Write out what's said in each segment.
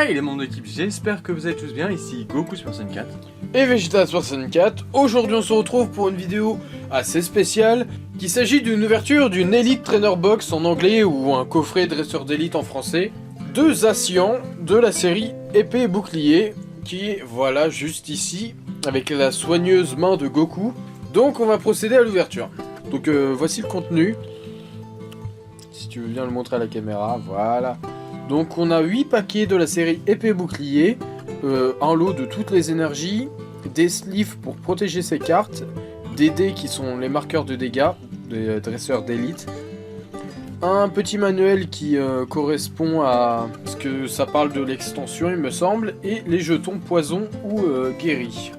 Hey les membres d'équipe, j'espère que vous allez tous bien, ici Goku Super Saiyan 4 et Vegeta Super Saiyan 4. Aujourd'hui on se retrouve pour une vidéo assez spéciale, qu'il s'agit d'une ouverture d'une Elite Trainer Box en anglais ou un coffret dresseur d'élite en français, de Zacian de la série Épée et Bouclier, qui est voilà juste ici, avec la soigneuse main de Goku. Donc on va procéder à l'ouverture. Donc voici le contenu, si tu veux bien le montrer à la caméra, voilà. Donc on a 8 paquets de la série Épée Bouclier, un lot de toutes les énergies, des sleeves pour protéger ses cartes, des dés qui sont les marqueurs de dégâts, des dresseurs d'élite, un petit manuel qui correspond à ce que ça parle de l'extension il me semble, et les jetons poison ou guéri.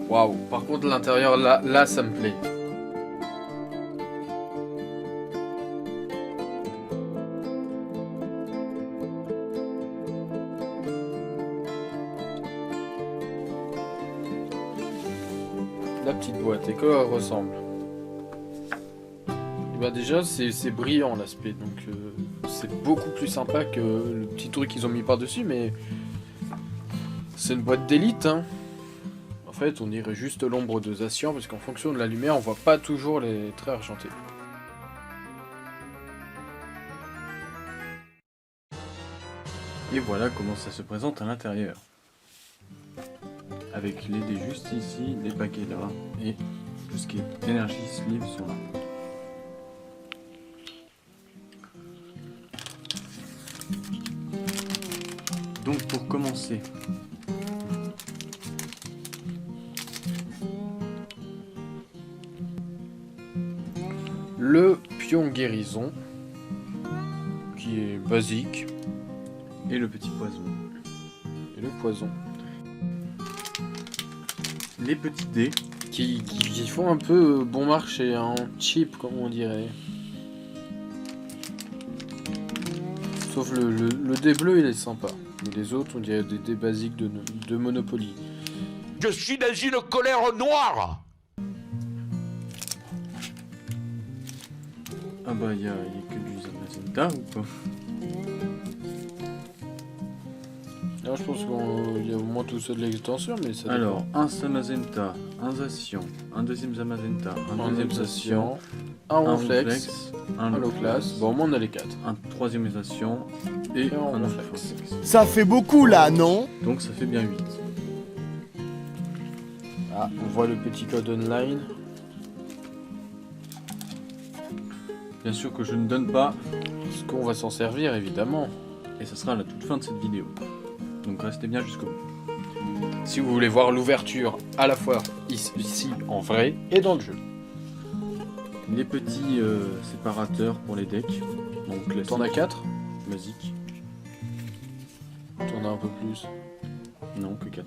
Waouh, par contre l'intérieur là ça me plaît. La petite boîte, et quoi elle ressemble? Et bah déjà c'est brillant l'aspect, donc c'est beaucoup plus sympa que le petit truc qu'ils ont mis par dessus, mais c'est une boîte d'élite hein. En fait, on dirait juste l'ombre de Zacian, parce qu'en fonction de la lumière, on voit pas toujours les traits argentés. Et voilà comment ça se présente à l'intérieur. Avec les dés juste ici, les paquets là, et tout ce qui est énergie sleeve sont là. Donc pour commencer, Le pion guérison, qui est basique, et le petit poison. et le poison, Les petits dés, qui font un peu bon marché, hein, cheap comme on dirait. Sauf le dé bleu, il est sympa. Mais les autres, on dirait des dés basiques de Monopoly. Je suis dans une colère noire. ah bah il y a que du Zamazenta ou pas? Là, je pense qu'il y a au moins tout ça de l'extension, mais ça Alors, un Zamazenta, un Zacian, un deuxième Zamazenta, dépend. un deuxième Zacian, un un Ronflex, un un Loclas. Bon, au moins on a les 4. un troisième Zacian et Et un un Ronflex. Ronflex. Ça fait beaucoup là, non? Donc ça fait bien 8. Ah, on voit le petit code online. Bien sûr que je ne donne pas, Parce qu'on va s'en servir, évidemment. et ça sera à la toute fin de cette vidéo. Donc restez bien jusqu'au bout. Si vous voulez voir l'ouverture à la fois ici en vrai et dans le jeu. Les petits séparateurs pour les decks. Donc classique, T'en as 4? basique. T'en as un peu plus. Non, que 4.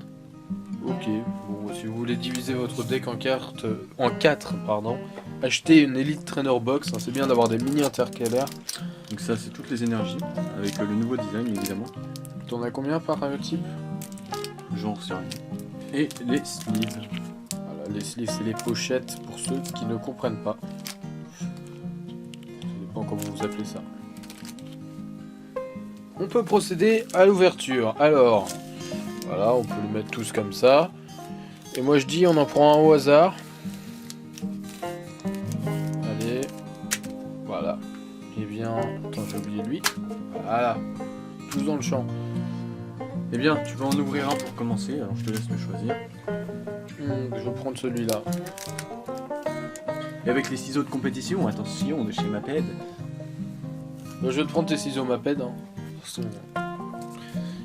Ok, bon, si vous voulez diviser votre deck en 4, pardon, achetez une Elite Trainer Box, hein, c'est bien d'avoir des mini intercalaires. Donc ça c'est toutes les énergies, avec le nouveau design évidemment. T'en as combien par type? Genre c'est rien. Et les sleeves. Voilà, les sleeves, c'est les pochettes pour ceux qui ne comprennent pas. Ça dépend comment vous appelez ça. On peut procéder à l'ouverture. Alors, voilà, on peut les mettre tous comme ça. Et moi je dis, on en prend un au hasard. Allez, voilà. Et bien, attends, j'ai oublié lui. Voilà, tous dans le champ. Eh bien, tu vas en ouvrir un pour commencer, alors je te laisse le choisir. Je vais prendre celui-là. Et avec les ciseaux de compétition, attention, de chez Maped. Je vais te prendre tes ciseaux Maped. Hein. De toute façon,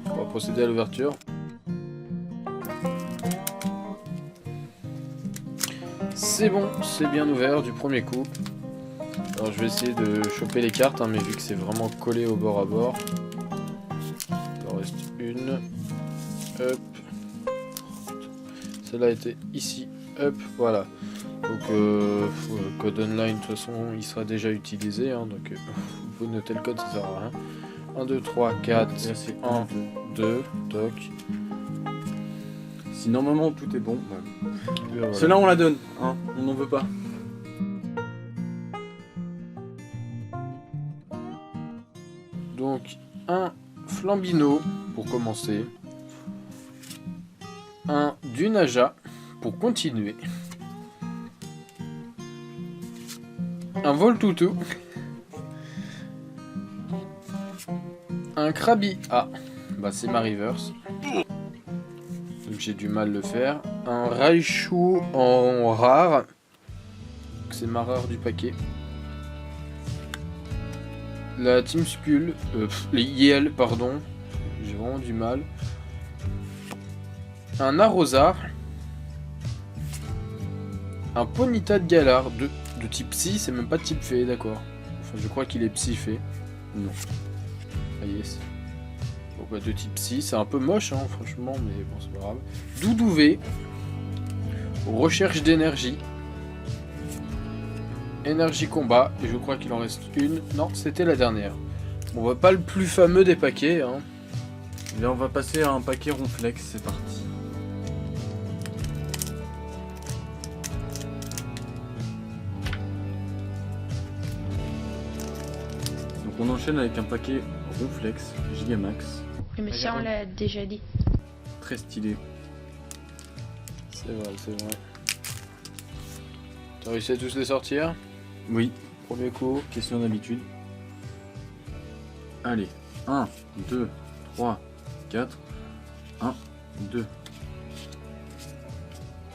on va procéder à l'ouverture. C'est bon, c'est bien ouvert du premier coup. Alors je vais essayer de choper les cartes, hein, mais vu que c'est vraiment collé au bord à bord. Il en reste une. Hop. Celle-là était ici. Hop, voilà. Donc code online de toute façon il sera déjà utilisé, hein, donc vous pouvez noter le code, ça sert à rien. 1, 2, 3, 4, Là, c'est 1, 2, toc. Si normalement tout est bon, bah, Et voilà. celle-là on la donne, hein, on n'en veut pas. Donc, un Flambino pour commencer. Un Dunaja pour continuer. Un Voltoutou. Un Krabi. Ah, bah c'est ma reverse. Donc j'ai du mal à le faire. Un Raichu en rare. C'est ma rare du paquet. La Team Skull, les IL, pardon, j'ai vraiment du mal. Un Arrosar. Un Ponyta de Galar de type Psy, c'est même pas de type Fée, d'accord. Enfin, je crois qu'il est Psy Fée. Non. Ah yes. Bon bah de type Psy, c'est un peu moche, hein, franchement, mais bon, c'est pas grave. Doudouvé. Recherche d'énergie. Énergie combat, et je crois qu'il en reste une. Non, c'était la dernière. Bon, bah pas le plus fameux des paquets, hein. Et là on va passer à un paquet Ronflex, c'est parti. Donc on enchaîne avec un paquet Ronflex Gigamax, Oui, mais ça, on l'a déjà dit. très stylé. C'est vrai, c'est vrai. T'as réussi à tous les sortir? Oui, Premier coup. question d'habitude. Allez, 1, 2, 3, 4, 1, 2.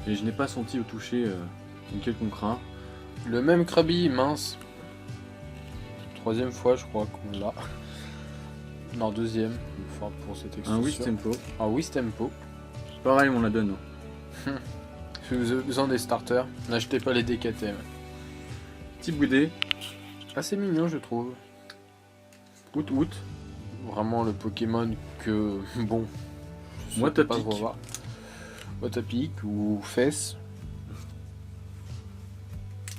Et je n'ai pas senti au toucher une quelconque rare. Le même Krabi, mince. Troisième fois, je crois qu'on l'a. Non, deuxième. Enfin, pour cette Un extension. Wistempo. Un Wistempo. Pareil, on la donne. Si vous avez besoin des starters, n'achetez pas les DKTM. Petit boudé. Assez mignon, je trouve. Out. Vraiment le Pokémon que, bon, je Moi, sais pas Tapic. trop voir. Watapic ou Fess.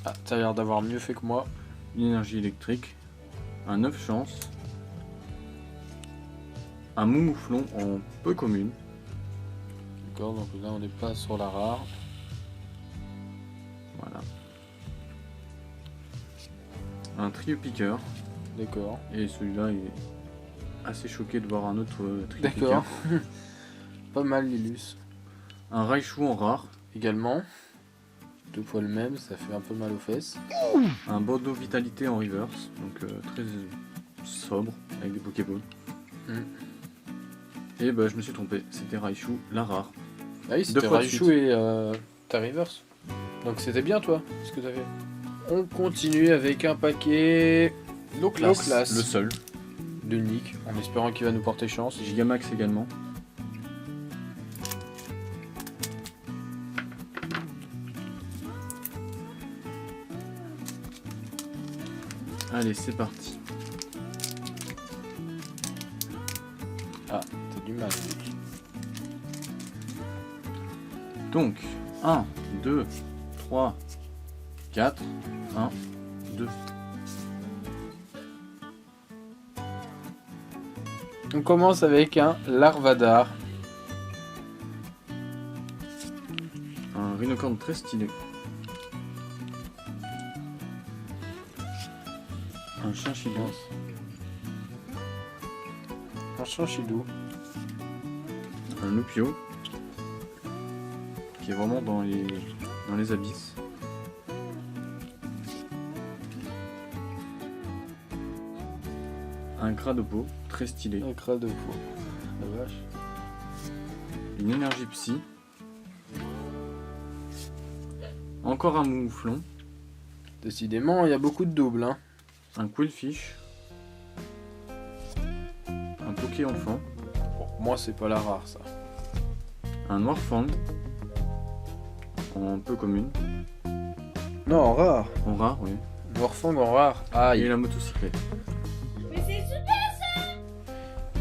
Ah, t'as l'air d'avoir mieux fait que moi. Une énergie électrique. Un 9 chance. Un Moumouflon en peu commune. D'accord, donc là on n'est pas sur la rare. Voilà. Un Trio Piqueur. D'accord. Et celui-là est assez choqué de voir un autre Trio D'accord. Piqueur. Pas mal Lilus. Un Raichu en rare. Également. Deux fois le même, ça fait un peu mal aux fesses. Un Bordeaux Vitalité en reverse. Donc très sobre avec des Pokéballs. Mm. Et bah je me suis trompé. C'était Raichu, la rare. Ah oui, c'était Deux fois de Raichu suite. et ta reverse. Donc c'était bien toi, ce que t'as fait. On continue avec un paquet Low Class. Le seul. L'unique, en espérant qu'il va nous porter chance. Gigamax également. Allez, c'est parti. Ah, t'as du mal. Donc, 1, 2, 3, 4, 1, 2. On commence avec un Larvadar. Un rhinocorne très stylé. Un chinchilla. Un Chanchidou. Un Lupio. Qui est vraiment dans les abysses. Un Cradopo, très stylé. Un crat de peau. La vache. Une énergie psy. Encore un mouflon. Décidément, il y a beaucoup de doubles. Hein. Un Quillfish. Un Poké enfant. Bon, moi, c'est pas la rare, ça. Un Noirfang. En peu commune. Non, en rare. En rare, oui. Morphang en rare. Ah, Et il la motocyclette.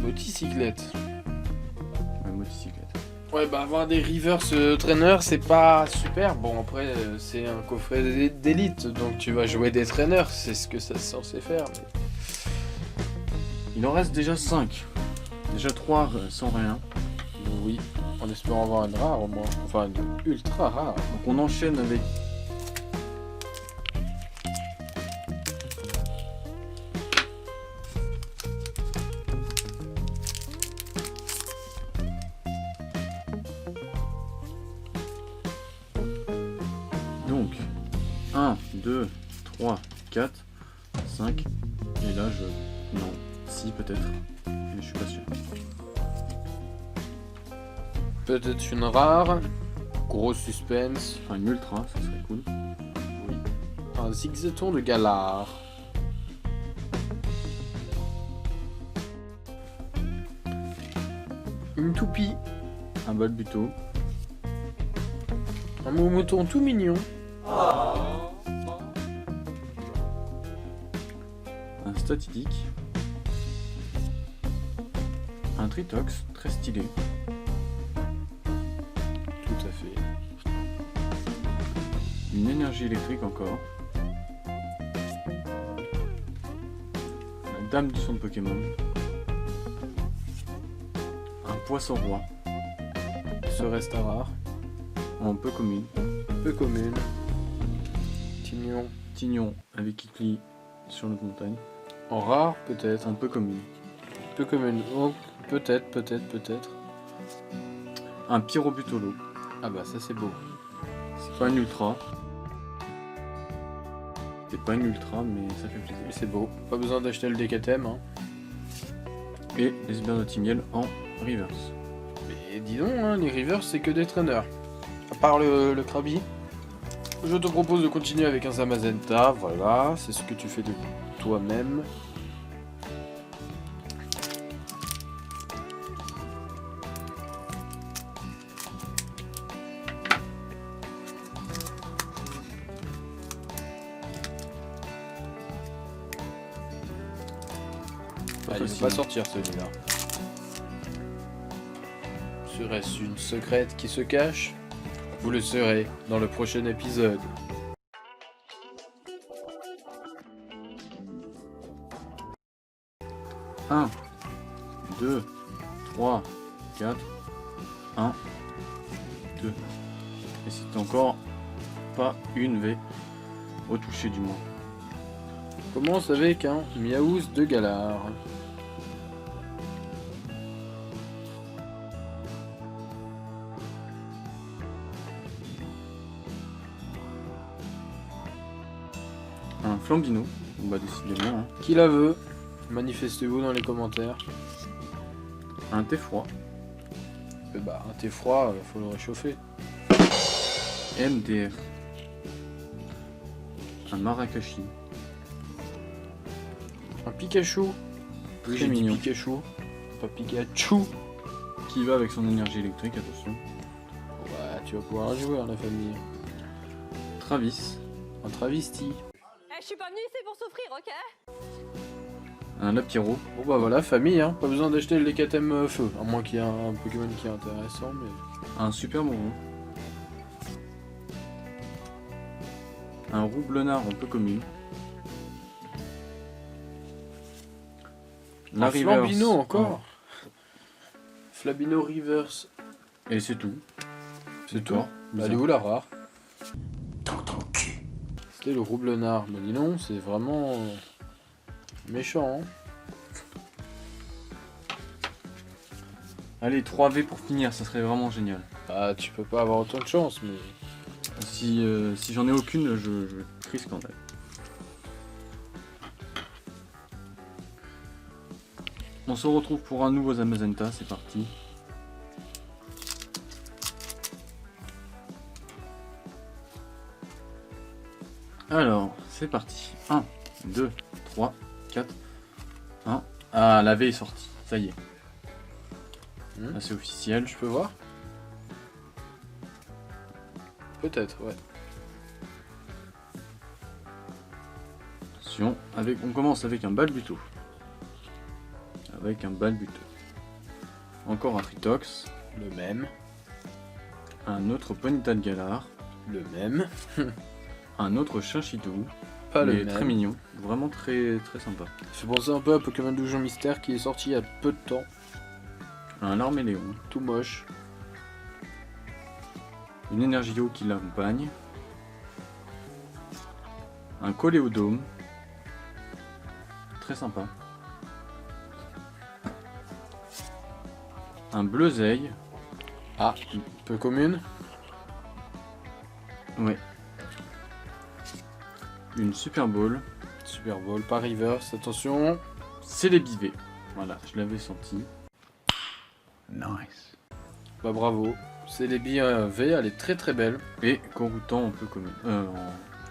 motocyclette. La motocyclette. Ouais, bah avoir des reverse trainers, c'est pas super. Bon, après, c'est un coffret d'élite, donc tu vas jouer des trainers, c'est ce que ça c'est censé faire. Mais Il en reste déjà 5. Déjà 3 sans rien. Oui, en espérant avoir une rare au moins. Enfin, une ultra rare. Donc on enchaîne avec... Donc, 1, 2, 3, 4, 5. Et là, je... Non, si peut-être. Mais je suis pas sûr. Peut-être une rare. Gros suspense. Enfin, une ultra, ça serait cool. Oui. Un zigzaton de Galar. Une toupie. Un balbuto. Un mouton tout mignon. Un statidique. Un tritox, très stylé. Tout à fait. Une énergie électrique encore. La dame du son de Pokémon. Un poisson roi. Ce reste rare. En peu commune. Peu commune. Tignon. Tignon avec Kikli sur notre montagne. En rare, peut-être. En peu commune. Peu commune. Oh, peut-être. Un Pyrobutolo. Ah bah ça c'est beau. C'est pas une ultra. C'est pas une ultra, mais ça fait plaisir. Mais c'est beau. Pas besoin d'acheter le DKTM. Hein. Et les Sbernotimiel en reverse. Mais dis donc, hein, les rivers c'est que des traîneurs. À part le Krabi. Je te propose de continuer avec un Zamazenta. Voilà, c'est ce que tu fais de toi-même. Ah, il ne va pas sortir celui-là. Serait-ce une secrète qui se cache? Vous le saurez dans le prochain épisode. Un, 2, 3, 4, 1, 2. Et c'est encore pas une V au toucher du moins. On commence avec un Miaouz de Galar. Un Flambino, bah décidément. Hein. Qui la veut? Manifestez-vous dans les commentaires. Un thé froid. Bah, un thé froid, faut le réchauffer. MDR. Un Marakashi. Un Pikachu. Très J'ai dit mignon. Pikachu. Pas Pikachu. Qui va avec son énergie électrique, attention. Ouais, tu vas pouvoir en jouer, hein, la famille. Travis. Un travesti. Je suis pas venue ici pour souffrir, ok? Un Lapiro. Bon bah voilà, famille, hein. Pas besoin d'acheter le DKTM feu. À moins qu'il y ait un Pokémon qui est intéressant, mais... Un Super Moron. Un Roublenard en peu commune. Un Reverse. Flambino encore. Flambino Reverse. Et c'est tout. C'est tout. D'accord. Bah, elle est où la rare? C'était le Roublenard. Mais dis non, c'est vraiment... méchant, hein. Allez, 3V pour finir, ça serait vraiment génial. Ah, tu peux pas avoir autant de chance, mais... Si j'en ai aucune, je crie scandale. On se retrouve pour un nouveau Zamazenta, c'est parti. Alors, c'est parti. 1, 2, 3, 4, 1. Ah, la V est sortie, ça y est. Là, c'est officiel. Je peux voir? Peut-être, ouais. Attention, on commence avec un Balbuto. Avec un Balbuto. Encore un Tritox. Le même. Un autre Ponyta de Galar. Le même. Un autre Chinchidou. Pas Il le est même. très mignon, vraiment très très sympa. Ça fait penser un peu à Pokémon Doujon Mystère qui est sorti il y a peu de temps. Un Larméléon, Tout moche. une Énergio qui l'accompagne, un Coléodome, très sympa, un Bleuzeil, Ah, peu commune. ouais, une Super Ball, Super Bowl, pas Reverse, attention. Célébivé, voilà, je l'avais senti. Nice. Bah bravo. C'est les billes V, elle est très très belle. Et Coroutan un peu commune,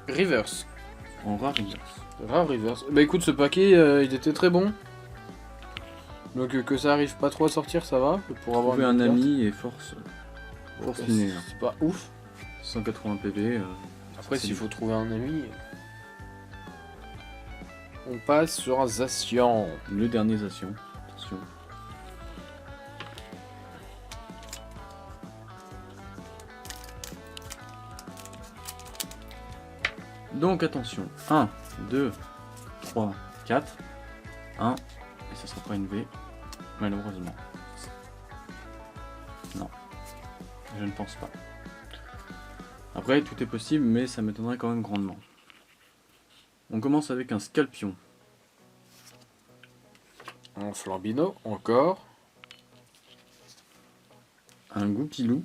Reverse. en rare reverse. Rare Reverse. Bah écoute, ce paquet, il était très bon. Donc que ça arrive pas trop à sortir, ça va. Pour avoir Trouver une un carte. ami et force linéaire. C'est pas ouf. 180 PV. Après, c'est s'il bien. faut trouver un ami... On passe sur un Zacian. Le dernier Zacian. Attention. Donc attention. 1, 2, 3, 4. 1. Et ça sera pas une V. Malheureusement. Non. Je ne pense pas. Après, tout est possible, mais ça m'étonnerait quand même grandement. On commence avec un Scalpion. Un Flambino, encore. Un Goupilou.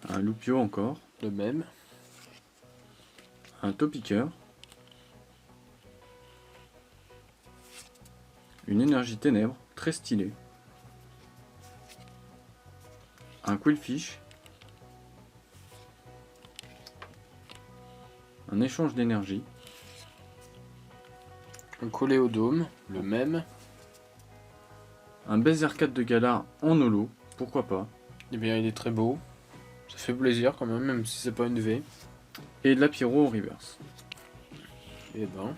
Un Loupio encore. Le même. Un Topiqueur. Une Énergie Ténèbres, très stylée. Un Quillfish. Un échange d'énergie. Un Coléodome, le même. Un Berserkat de Galar en holo, pourquoi pas. Eh bien, il est très beau. Ça fait plaisir quand même, même si c'est pas une V. Et de la Pyro en reverse. Eh ben...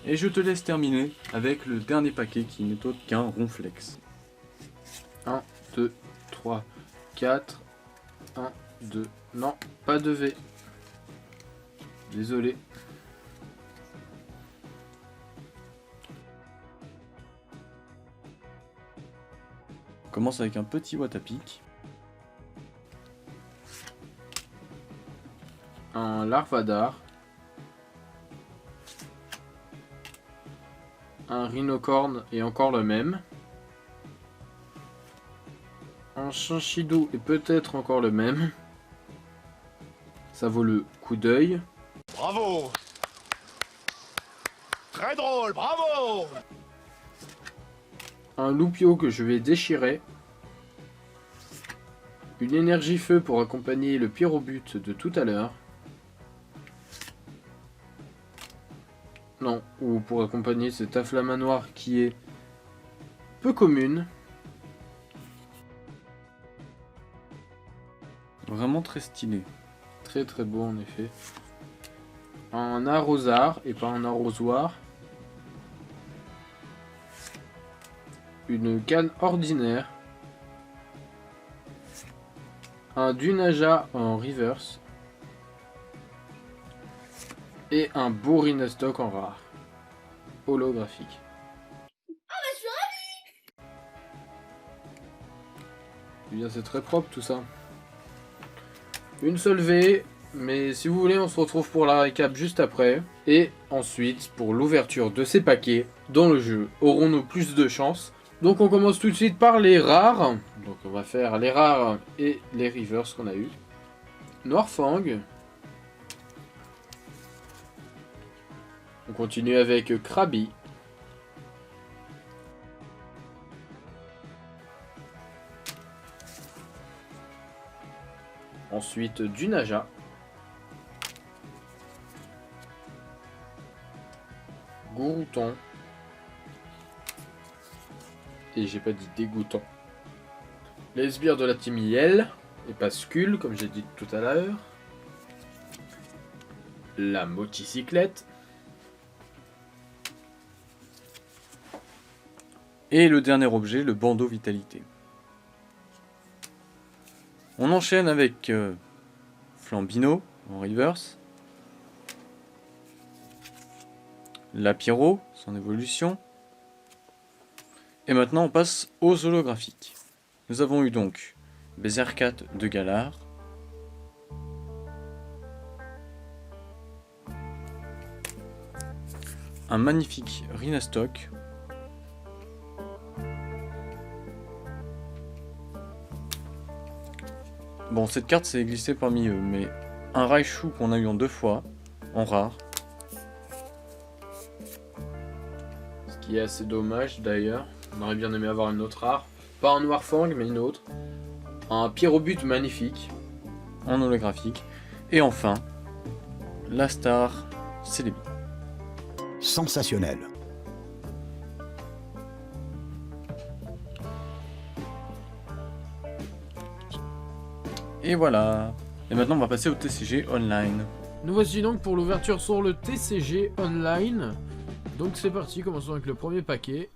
Et je te laisse terminer avec le dernier paquet qui n'est autre qu'un Ronflex. 1, 2, 3, 4. 1, 2... Non, pas de V. Désolé. On commence avec un petit Watapic. Un Larvadar. Un Rhinocorne et encore le même. Un Chinchidou et peut-être encore le même. Ça vaut le coup d'œil. Bravo. Très drôle, bravo. Un Loupio que je vais déchirer. Une énergie feu pour accompagner le Pyrobut de tout à l'heure. Non, ou pour accompagner cette Afflamanoir qui est peu commune. Vraiment très stylé. Très très beau en effet. Un arrosard et pas un arrosoir. Une canne ordinaire. Un Dunaja en reverse. Et un beau Rhinastock en rare. Holographique. Eh bien c'est très propre tout ça. Une seule V, mais si vous voulez on se retrouve pour la récap juste après. Et ensuite pour l'ouverture de ces paquets dans le jeu. Aurons-nous plus de chance? Donc on commence tout de suite par les rares. Donc on va faire les rares et les reverse qu'on a eu. Noirfang. On continue avec Krabi. Ensuite Dunaja. Gourouton. Et j'ai pas dit dégoûtant. Les sbires de la team Yel. Et pas Skull, comme j'ai dit tout à l'heure. La motocyclette. Et le dernier objet, le bandeau vitalité. On enchaîne avec Flambino en reverse. La Pyro, son évolution. Et maintenant on passe aux holographiques. Nous avons eu donc Berserkat de Galar. Un magnifique Rhinastock. Bon, cette carte s'est glissée parmi eux, mais un Raichu qu'on a eu en 2 fois, en rare. Ce qui est assez dommage d'ailleurs. On aurait bien aimé avoir une autre rare. Pas un Noirfang, mais une autre. Un Pyrobut magnifique. En holographique. Et enfin, la star Celebi. Sensationnel. Et voilà. Et maintenant on va passer au TCG Online. Nous voici donc pour l'ouverture sur le TCG Online. Donc c'est parti, commençons avec le premier paquet.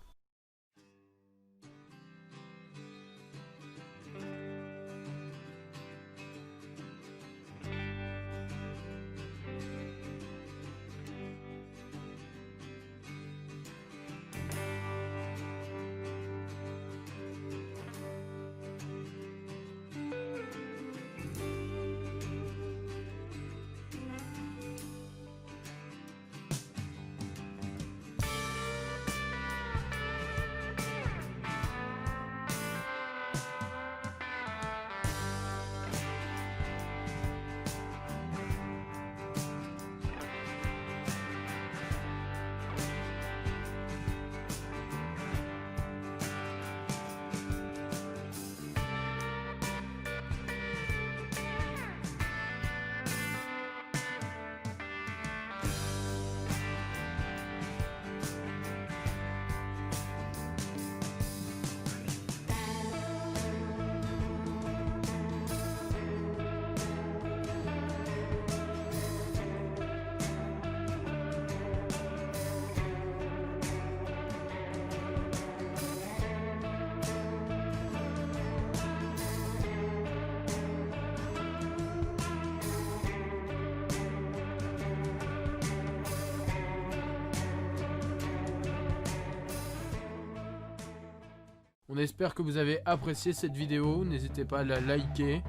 On espère que vous avez apprécié cette vidéo, n'hésitez pas à la liker,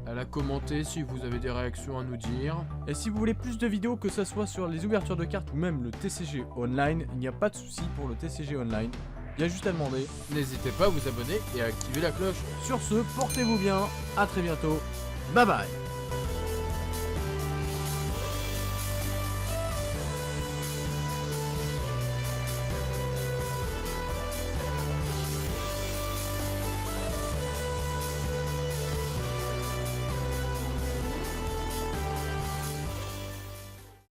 à la commenter si vous avez des réactions à nous dire. Et si vous voulez plus de vidéos, que ce soit sur les ouvertures de cartes ou même le TCG Online, il n'y a pas de souci pour le TCG Online. Il y a juste à demander. N'hésitez pas à vous abonner et à activer la cloche. Sur ce, portez-vous bien, à très bientôt, bye bye.